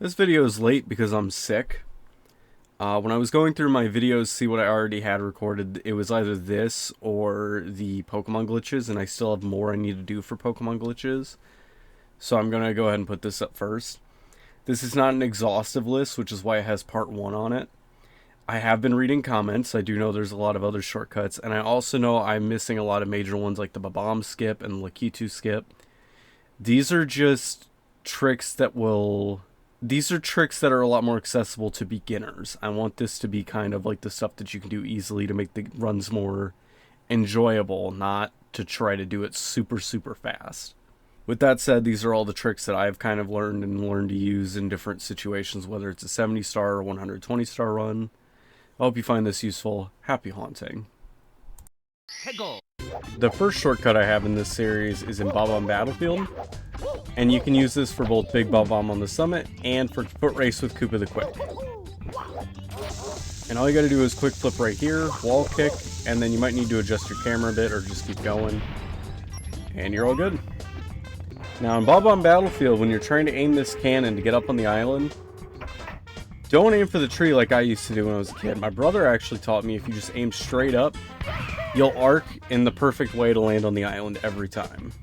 This video is late because I'm sick. When I was going through my videos to see what I already had recorded, it was either this or the Pokemon glitches, and I still have more I need to do for Pokemon glitches. So I'm going to go ahead and put this up first. This is not an exhaustive list, which is why it has part 1 on it. I have been reading comments. I do know there's a lot of other shortcuts, and I also know I'm missing a lot of major ones like the Bob-omb skip and the Lakitu skip. These are just tricks that will... These are tricks that are a lot more accessible to beginners. I want this to be kind of like the stuff that you can do easily to make the runs more enjoyable, not to try to do it super fast. With that said, these are all the tricks that I've kind of learned to use in different situations, whether it's a 70-star or 120-star run. I hope you find this useful. Happy haunting. The first shortcut I have in this series is in Bob-omb Battlefield, and you can use this for both Big Bob-omb on the summit and for Foot Race with Koppa the Quick. And all you gotta do is quick flip right here, wall kick, and then you might need to adjust your camera a bit or just keep going, and you're all good. Now in Bob-omb Battlefield, when you're trying to aim this cannon to get up on the island, don't aim for the tree like I used to do when I was a kid. My brother actually taught me if you just aim straight up, you'll arc in the perfect way to land on the island every time.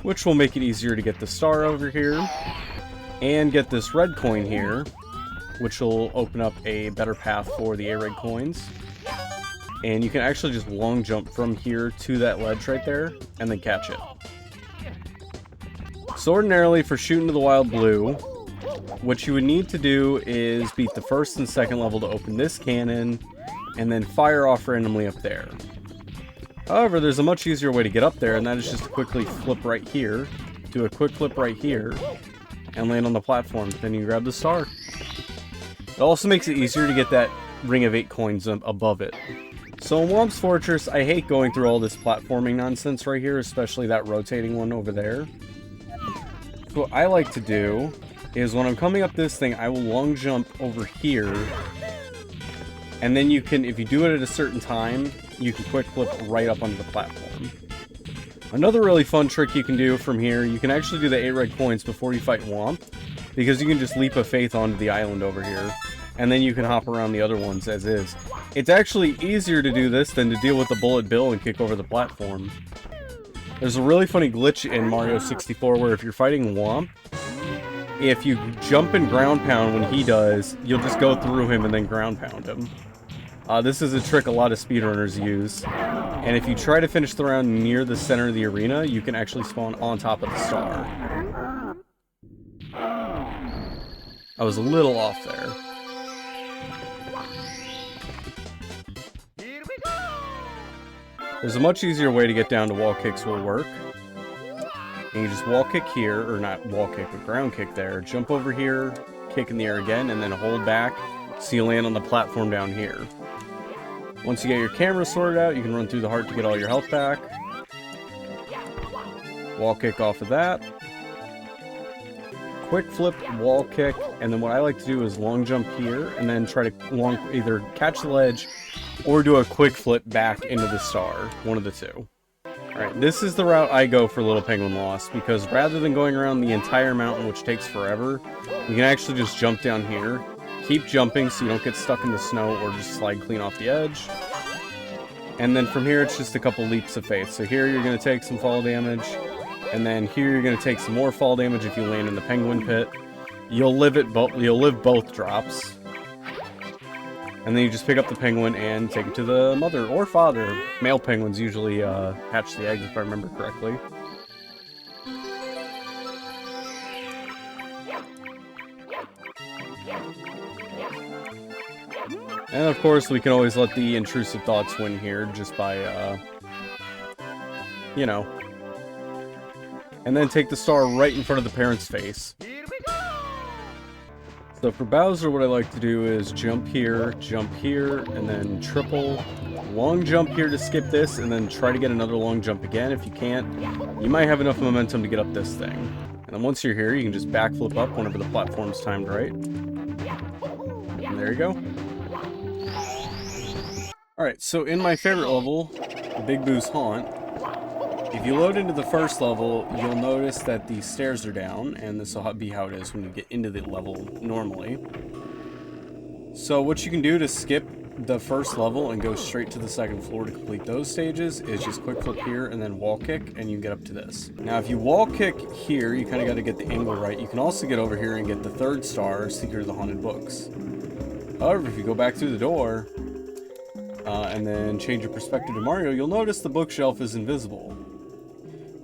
Which will make it easier to get the star over here, and get this red coin here, which will open up a better path for the A-red coins. And you can actually just long jump from here to that ledge right there, and then catch it. So ordinarily, for shooting to the wild blue, what you would need to do is beat the first and second level to open this cannon, and then fire off randomly up there. However, there's a much easier way to get up there, and that is just to quickly flip right here, do a quick flip right here, and land on the platform. Then you grab the star. It also makes it easier to get that ring of 8 coins above it. So in Womp's Fortress, I hate going through all this platforming nonsense right here, especially that rotating one over there. So what I like to do is when I'm coming up this thing, I will long jump over here, and then you can, if you do it at a certain time, you can quick flip right up onto the platform. Another really fun trick you can do from here, you can actually do the 8 red coins before you fight Womp, because you can just leap of faith onto the island over here, and then you can hop around the other ones as is. It's actually easier to do this than to deal with the bullet bill and kick over the platform. There's a really funny glitch in Mario 64 where if you're fighting Womp, if you jump and ground pound when he does, you'll just go through him and then ground pound him. This is a trick a lot of speedrunners use, and if you try to finish the round near the center of the arena, you can actually spawn on top of the star. I was a little off there. There's a much easier way to get down to wall kicks will work. And you just wall kick here, or not wall kick, but ground kick there, jump over here, kick in the air again, and then hold back so you land on the platform down here. Once you get your camera sorted out, you can run through the heart to get all your health back. Wall kick off of that. Quick flip, wall kick, and then what I like to do is long jump here, and then try to either catch the ledge, or do a quick flip back into the star. One of the two. Alright, this is the route I go for Lil Penguin Lost, because rather than going around the entire mountain, which takes forever, you can actually just jump down here, keep jumping so you don't get stuck in the snow or just slide clean off the edge. And then from here, it's just a couple leaps of faith. So here you're going to take some fall damage, and then here you're going to take some more fall damage if you land in the penguin pit. You'll live both drops. And then you just pick up the penguin and take it to the mother or father. Male penguins usually hatch the eggs, if I remember correctly. And of course, we can always let the intrusive thoughts win here just by, you know. And then take the star right in front of the parent's face. So for Bowser, what I like to do is jump here, and then triple. Long jump here to skip this, and then try to get another long jump again. If you can't, you might have enough momentum to get up this thing. And then once you're here, you can just backflip up whenever the platform's timed right. And there you go. Alright, so in my favorite level, Big Boo's Haunt, If you load into the first level, you'll notice that the stairs are down, and this will be how it is when you get into the level normally. So what you can do to skip the first level and go straight to the second floor to complete those stages is just quick flip here and then wall kick, and you can get up to this. Now if you wall kick here, you kind of got to get the angle right. You can also get over here and get the 3rd star, Secret of the Haunted Books. However, if you go back through the door and then change your perspective to Mario, you'll notice the bookshelf is invisible.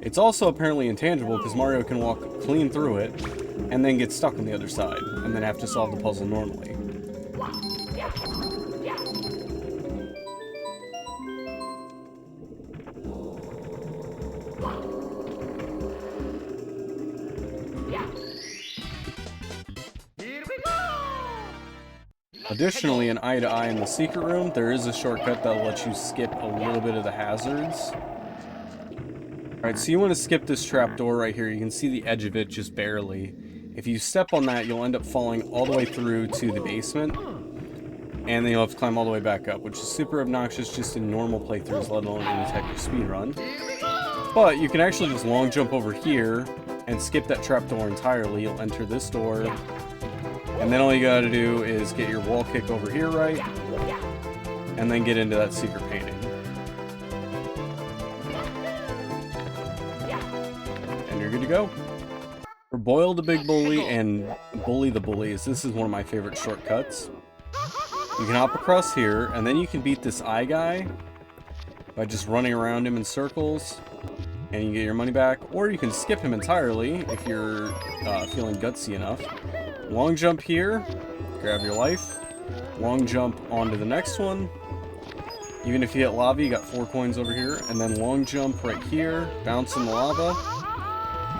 It's also apparently intangible because Mario can walk clean through it and then get stuck on the other side and then have to solve the puzzle normally. Additionally, in eye to eye in the secret room, there is a shortcut that'll let you skip a little bit of the hazards. Alright, so you want to skip this trapdoor right here. You can see the edge of it just barely. If you step on that, you'll end up falling all the way through to the basement. And then you'll have to climb all the way back up, which is super obnoxious just in normal playthroughs, let alone in a type of speedrun. But you can actually just long jump over here and skip that trapdoor entirely. You'll enter this door. And then all you gotta do is get your wall kick over here right, and then get into that secret painting. And you're good to go. For Boil the Big Bully and Bully the Bullies, this is one of my favorite shortcuts. You can hop across here, and then you can beat this eye guy by just running around him in circles, and you get your money back. Or you can skip him entirely if you're feeling gutsy enough. Long jump here, grab your life. Long jump onto the next one. Even if you hit lava, you got 4 coins over here. And then long jump right here, bounce in the lava.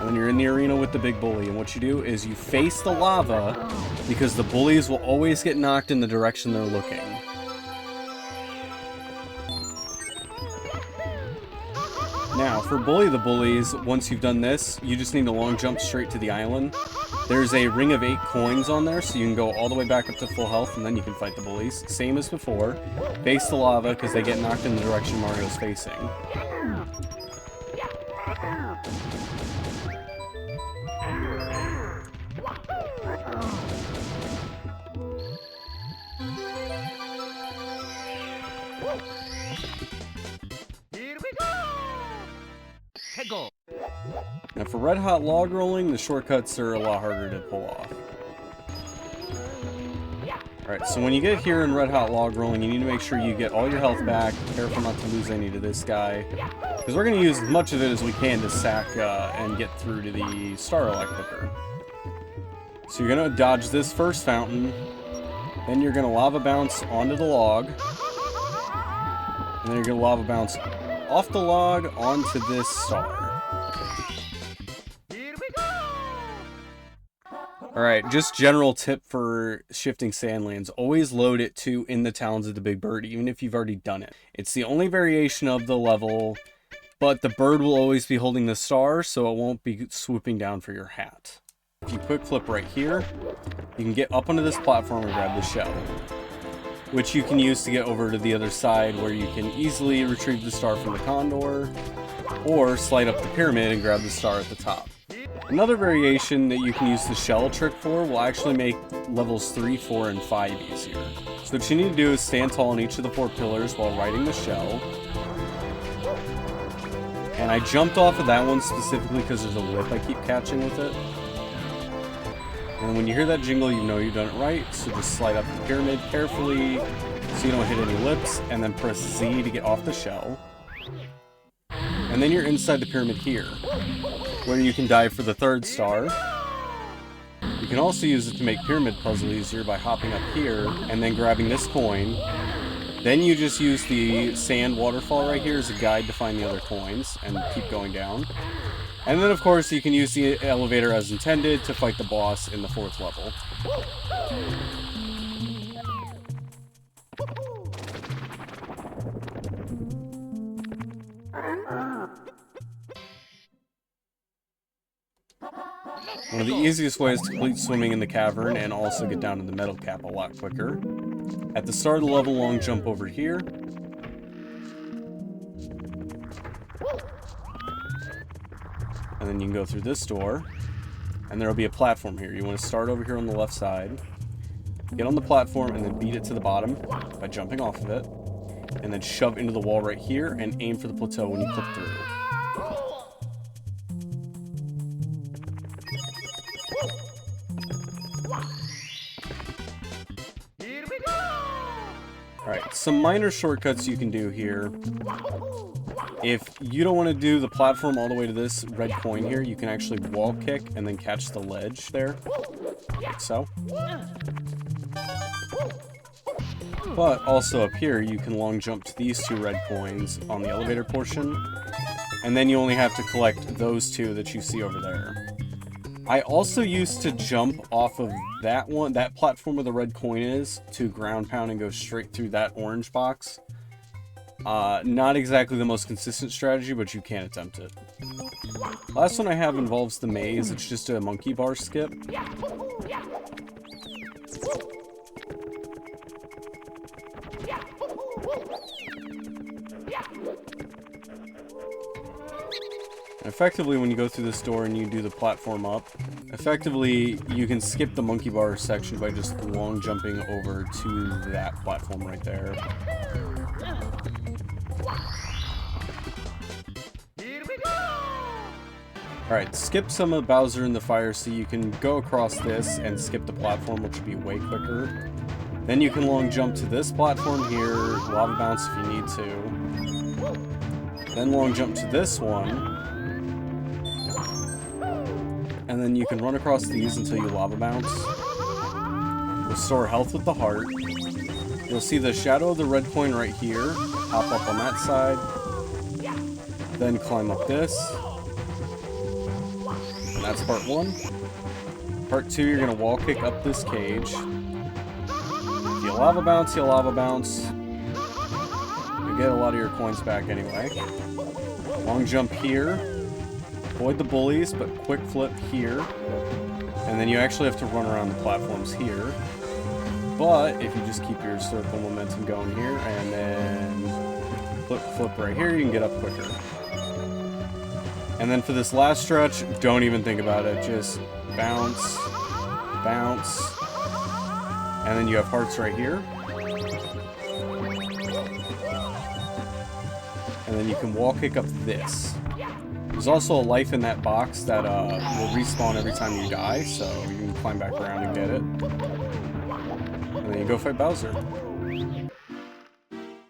And then you're in the arena with the big bully. And what you do is you face the lava, because the bullies will always get knocked in the direction they're looking. Now, for Bully the Bullies, once you've done this, you just need to long jump straight to the island. There's a ring of 8 coins on there, so you can go all the way back up to full health, and then you can fight the bullies. Same as before. Face the lava, because they get knocked in the direction Mario's facing. Now for Red Hot Log Rolling, the shortcuts are a lot harder to pull off. Alright, so when you get here in Red Hot Log Rolling, you need to make sure you get all your health back. Careful not to lose any to this guy, because we're going to use as much of it as we can to sack and get through to the star a lot quicker. So you're going to dodge this first fountain, then you're going to lava bounce onto the log, and then you're going to lava bounce off the log onto this star. Alright, just general tip for shifting sand lanes. Always load it to In the Talons of the Big Bird, even if you've already done it. It's the only variation of the level, but the bird will always be holding the star, so it won't be swooping down for your hat. If you quick flip right here, you can get up onto this platform and grab the shell, which you can use to get over to the other side, where you can easily retrieve the star from the condor, or slide up the pyramid and grab the star at the top. Another variation that you can use the shell trick for will actually make levels 3, 4, and 5 easier. So what you need to do is stand tall on each of the 4 pillars while riding the shell. And I jumped off of that one specifically because there's a lip I keep catching with it. And when you hear that jingle, you know you've done it right, so just slide up the pyramid carefully so you don't hit any lips, and then press Z to get off the shell. And then you're inside the pyramid here, where you can dive for the 3rd star. You can also use it to make pyramid puzzle easier by hopping up here and then grabbing this coin. Then you just use the sand waterfall right here as a guide to find the other coins and keep going down. And then of course you can use the elevator as intended to fight the boss in the 4th level. One of the easiest ways to complete swimming in the cavern and also get down to the metal cap a lot quicker. At the start of the level, long jump over here. then you can go through this door, and there'll be a platform here. You want to start over here on the left side, get on the platform, and then beat it to the bottom by jumping off of it, and then shove into the wall right here, and aim for the plateau when you clip through. Alright, some minor shortcuts you can do here. If you don't want to do the platform all the way to this red coin here, you can actually wall kick and then catch the ledge there, like so. But also up here, you can long jump to these two red coins on the elevator portion, and then you only have to collect those two that you see over there. I also used to jump off of that one, that platform where the red coin is, to ground pound and go straight through that orange box. Not exactly the most consistent strategy, but you can attempt it. Last one I have involves the maze. It's just a monkey bar skip. Effectively, when you go through this door and you do the platform up, effectively you can skip the monkey bar section by just long jumping over to that platform right there. Alright, skip some of Bowser in the fire so you can go across this and skip the platform, which would be way quicker. Then you can long jump to this platform here, lava bounce if you need to. Then long jump to this one. And then you can run across these until you lava bounce. Restore health with the heart. You'll see the shadow of the red coin right here. Hop up on that side. Then climb up this. And that's part one. Part two, you're going to wall kick up this cage. If you lava bounce, you lava bounce. You get a lot of your coins back anyway. Long jump here. Avoid the bullies, but quick flip here. And then you actually have to run around the platforms here. But if you just keep your circle momentum going here, and then flip right here, you can get up quicker. And then for this last stretch, don't even think about it. Just bounce, bounce. And then you have hearts right here. And then you can wall kick up this. There's also a life in that box that will respawn every time you die, so you can climb back around and get it. And then you go fight Bowser.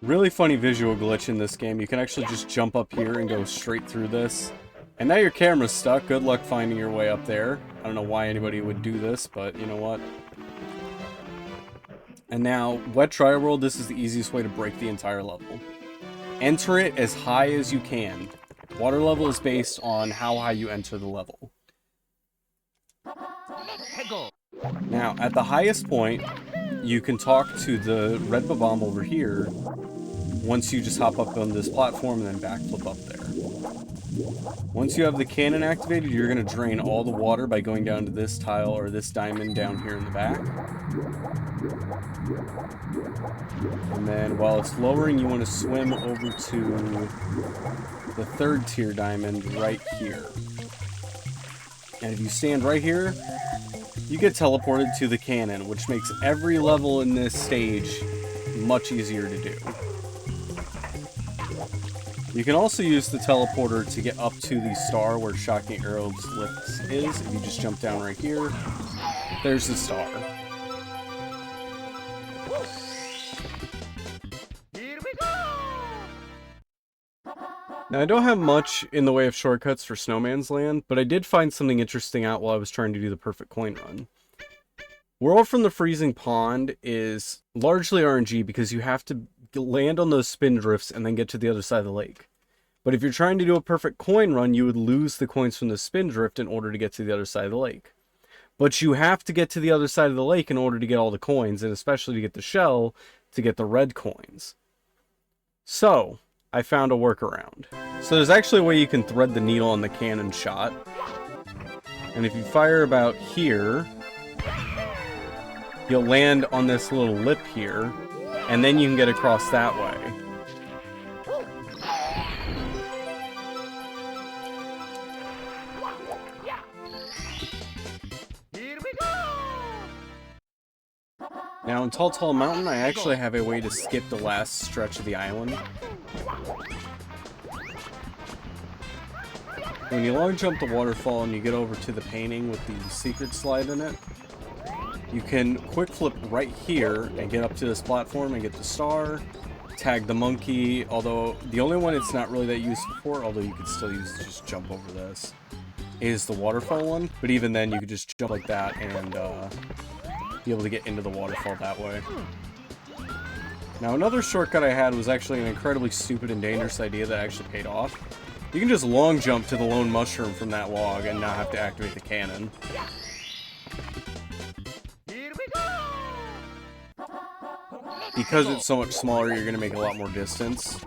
Really funny visual glitch in this game. You can actually just jump up here and go straight through this. And now your camera's stuck. Good luck finding your way up there. I don't know why anybody would do this, but you know what? And now, Wet Dry World, this is the easiest way to break the entire level. Enter it as high as you can. Water level is based on how high you enter the level. Now, at the highest point, you can talk to the red Bob-omb over here once you just hop up on this platform and then backflip up there. Once you have the cannon activated, you're going to drain all the water by going down to this tile or this diamond down here in the back. And then while it's lowering, you want to swim over to the third tier diamond right here. And if you stand right here, you get teleported to the cannon, which makes every level in this stage much easier to do. You can also use the teleporter to get up to the star where Shocking Arrow's lift is. If you just jump down right here, there's the star. Now, I don't have much in the way of shortcuts for Snowman's Land, but I did find something interesting out while I was trying to do the perfect coin run. Whirl from the Freezing Pond is largely RNG because you have to land on those spin drifts and then get to the other side of the lake. But if you're trying to do a perfect coin run, you would lose the coins from the spin drift in order to get to the other side of the lake. But you have to get to the other side of the lake in order to get all the coins, and especially to get the shell to get the red coins. So, I found a workaround. So there's actually a way you can thread the needle on the cannon shot. And if you fire about here, you'll land on this little lip here, and then you can get across that way. Now in Tall Tall Mountain, I actually have a way to skip the last stretch of the island. When you long jump the waterfall and you get over to the painting with the secret slide in it, you can quick flip right here and get up to this platform and get the star, tag the monkey, although the only one it's not really that useful for, although you could still use just jump over this, is the waterfall one. But even then, you could just jump like that and be able to get into the waterfall that way. Now another shortcut I had was actually an incredibly stupid and dangerous idea that actually paid off. You can just long jump to the lone mushroom from that log and not have to activate the cannon. Because it's so much smaller, you're going to make a lot more distance.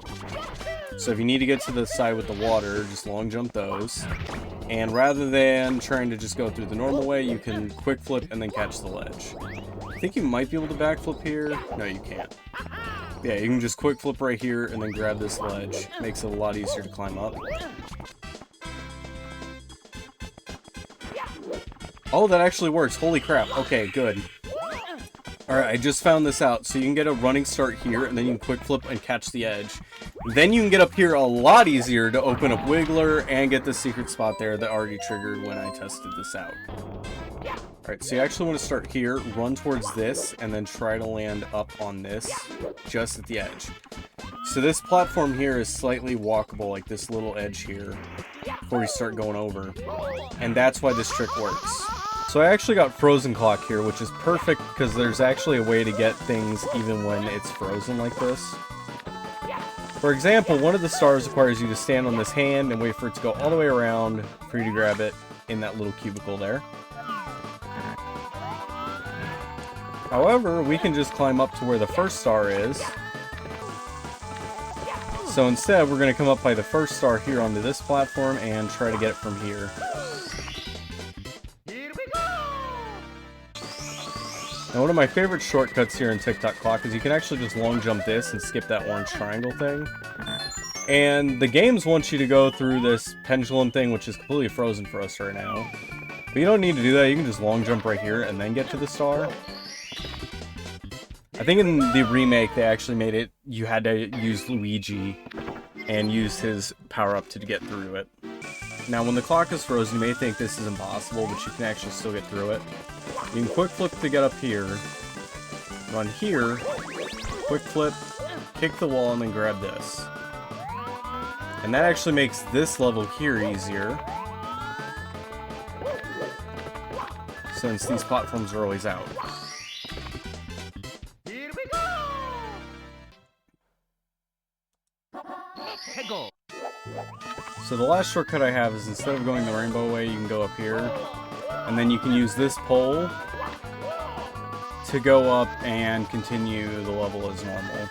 So if you need to get to the side with the water, just long jump those. And rather than trying to just go through the normal way, you can quick flip and then catch the ledge. I think you might be able to backflip here. No, you can't. Yeah, you can just quick flip right here and then grab this ledge. Makes it a lot easier to climb up. Oh, that actually works. Holy crap. Okay, good. Alright, I just found this out. So you can get a running start here, and then you can quick flip and catch the edge. Then you can get up here a lot easier to open up Wiggler and get the secret spot there that already triggered when I tested this out. Alright, so you actually want to start here, run towards this, and then try to land up on this, just at the edge. So this platform here is slightly walkable, like this little edge here, before you start going over. And that's why this trick works. So I actually got Frozen Clock here, which is perfect because there's actually a way to get things even when it's frozen like this. For example, one of the stars requires you to stand on this hand and wait for it to go all the way around for you to grab it in that little cubicle there. However, we can just climb up to where the first star is. So instead, we're going to come up by the first star here onto this platform and try to get it from here. Now, one of my favorite shortcuts here in Tick-Tock Clock is you can actually just long jump this and skip that orange triangle thing. And the games want you to go through this pendulum thing, which is completely frozen for us right now. But you don't need to do that, you can just long jump right here and then get to the star. I think in the remake, they actually made it, you had to use Luigi and use his power-up to get through it. Now, when the clock is frozen, you may think this is impossible, but you can actually still get through it. You can quick flip to get up here, run here, quick flip, kick the wall, and then grab this. And that actually makes this level here easier, since these platforms are always out. So the last shortcut I have is instead of going the rainbow way, you can go up here. And then you can use this pole to go up and continue the level as normal.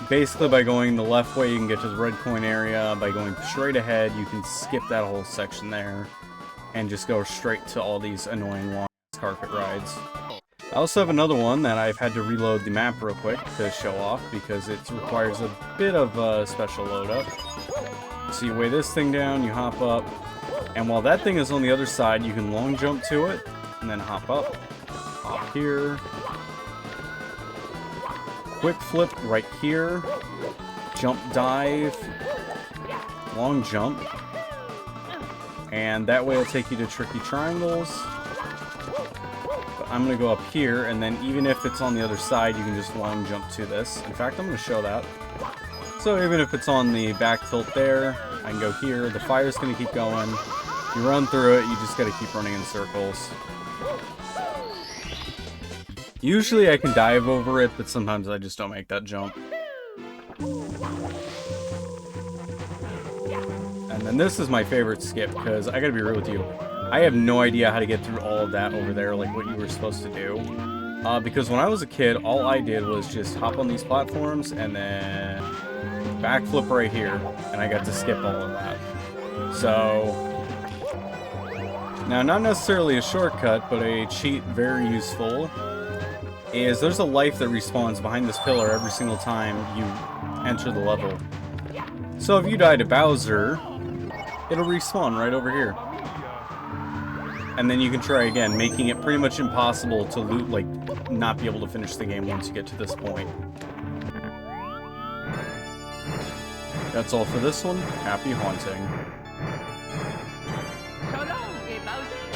Basically, by going the left way, you can get to the red coin area. By going straight ahead, you can skip that whole section there and just go straight to all these annoying long carpet rides. I also have another one that I've had to reload the map real quick to show off because it requires a bit of a special load up. So you weigh this thing down, you hop up, and while that thing is on the other side, you can long jump to it, and then hop up, hop here, quick flip right here, jump dive, long jump, and that way it'll take you to tricky triangles. But I'm going to go up here, and then even if it's on the other side, you can just long jump to this. In fact, I'm going to show that. So even if it's on the back tilt there, I can go here, the fire's going to keep going. You run through it, you just gotta keep running in circles. Usually I can dive over it, but sometimes I just don't make that jump. And then this is my favorite skip, because I gotta be real with you. I have no idea how to get through all of that over there, like what you were supposed to do. Because when I was a kid, all I did was just hop on these platforms, and then backflip right here, and I got to skip all of that. So... now, not necessarily a shortcut, but a cheat very useful, is there's a life that respawns behind this pillar every single time you enter the level. So if you die to Bowser, it'll respawn right over here. And then you can try again, making it pretty much impossible to loot, like, not be able to finish the game once you get to this point. That's all for this one. Happy haunting. So long, Bowser.